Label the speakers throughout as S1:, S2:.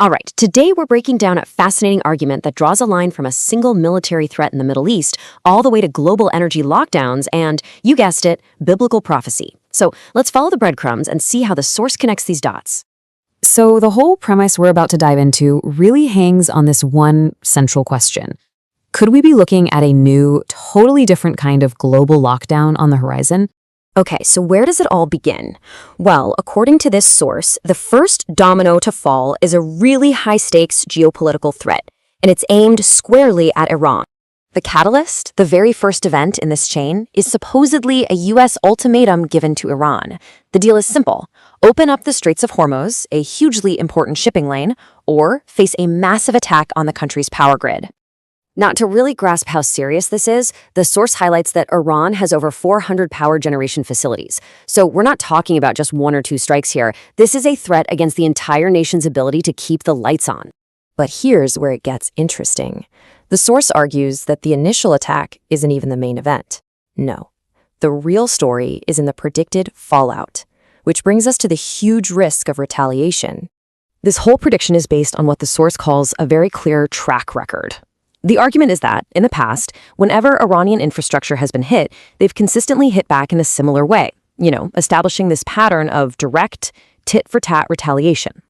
S1: All right, today we're breaking down a fascinating argument that draws a line from a single military threat in the Middle East all the way to global energy lockdowns and, you guessed it, biblical prophecy. So let's follow the breadcrumbs and see how the source connects these dots.
S2: So the whole premise we're about to dive into really hangs on this one central question. Could we be looking at a new, totally different kind of global lockdown on the horizon?
S1: Okay, so where does it all begin? Well, according to this source, the first domino to fall is a really high-stakes geopolitical threat, and it's aimed squarely at Iran. The catalyst, the very first event in this chain, is supposedly a U.S. ultimatum given to Iran. The deal is simple. Open up the Straits of Hormuz, a hugely important shipping lane, or face a massive attack on the country's power grid. Now, to really grasp how serious this is, the source highlights that Iran has over 400 power generation facilities. So we're not talking about just one or two strikes here. This is a threat against the entire nation's ability to keep the lights on. But here's where it gets interesting. The source argues that the initial attack isn't even the main event. No, the real story is in the predicted fallout, which brings us to the huge risk of retaliation. This whole prediction is based on what the source calls a very clear track record. The argument is that, in the past, whenever Iranian infrastructure has been hit, they've consistently hit back in a similar way, establishing this pattern of direct, tit-for-tat retaliation.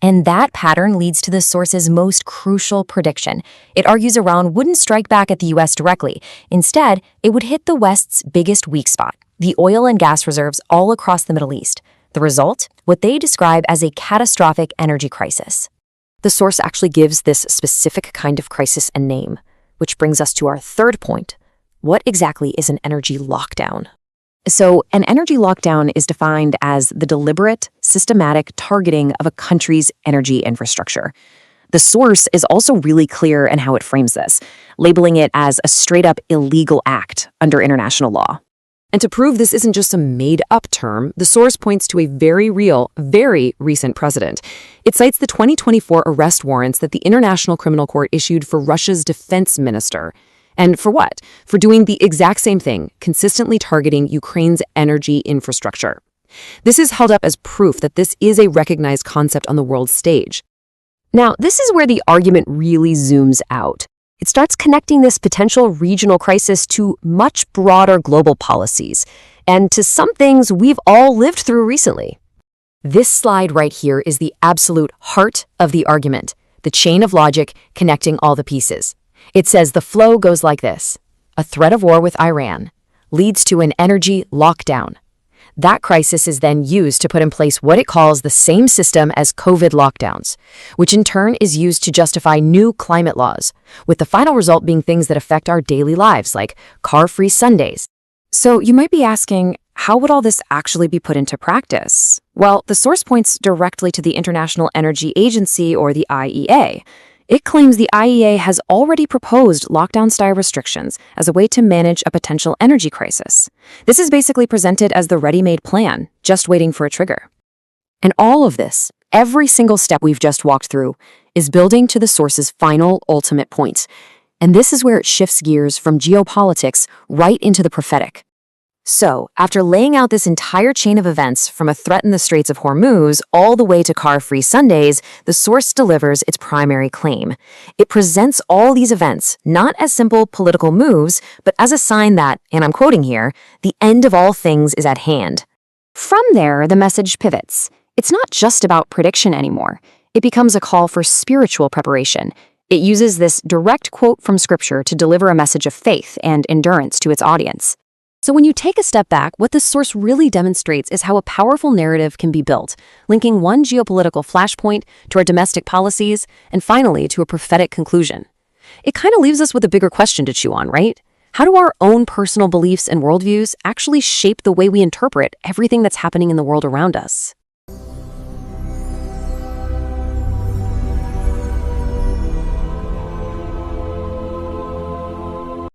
S1: And that pattern leads to the source's most crucial prediction. It argues Iran wouldn't strike back at the U.S. directly. Instead, it would hit the West's biggest weak spot, the oil and gas reserves all across the Middle East. The result? What they describe as a catastrophic energy crisis. The source actually gives this specific kind of crisis a name, which brings us to our third point. What exactly is an energy lockdown? So, an energy lockdown is defined as the deliberate, systematic targeting of a country's energy infrastructure. The source is also really clear in how it frames this, labeling it as a straight-up illegal act under international law. And to prove this isn't just some made-up term, the source points to a very real, very recent precedent. It cites the 2024 arrest warrants that the International Criminal Court issued for Russia's defense minister. And for what? For doing the exact same thing, consistently targeting Ukraine's energy infrastructure. This is held up as proof that this is a recognized concept on the world stage. Now, this is where the argument really zooms out. It starts connecting this potential regional crisis to much broader global policies, and to some things we've all lived through recently. This slide right here is the absolute heart of the argument, the chain of logic connecting all the pieces. It says the flow goes like this. A threat of war with Iran leads to an energy lockdown. That crisis is then used to put in place what it calls the same system as COVID lockdowns, which in turn is used to justify new climate laws, with the final result being things that affect our daily lives, like car-free Sundays. So you might be asking, how would all this actually be put into practice? Well, the source points directly to the International Energy Agency, or the IEA. It claims the IEA has already proposed lockdown-style restrictions as a way to manage a potential energy crisis. This is basically presented as the ready-made plan, just waiting for a trigger. And all of this, every single step we've just walked through, is building to the source's final, ultimate point. And this is where it shifts gears from geopolitics right into the prophetic. So, after laying out this entire chain of events from a threat in the Straits of Hormuz all the way to car-free Sundays, the source delivers its primary claim. It presents all these events not as simple political moves, but as a sign that, and I'm quoting here, the end of all things is at hand. From there, the message pivots. It's not just about prediction anymore. It becomes a call for spiritual preparation. It uses this direct quote from Scripture to deliver a message of faith and endurance to its audience. So when you take a step back, what this source really demonstrates is how a powerful narrative can be built, linking one geopolitical flashpoint to our domestic policies, and finally to a prophetic conclusion. It kind of leaves us with a bigger question to chew on, right? How do our own personal beliefs and worldviews actually shape the way we interpret everything that's happening in the world around us?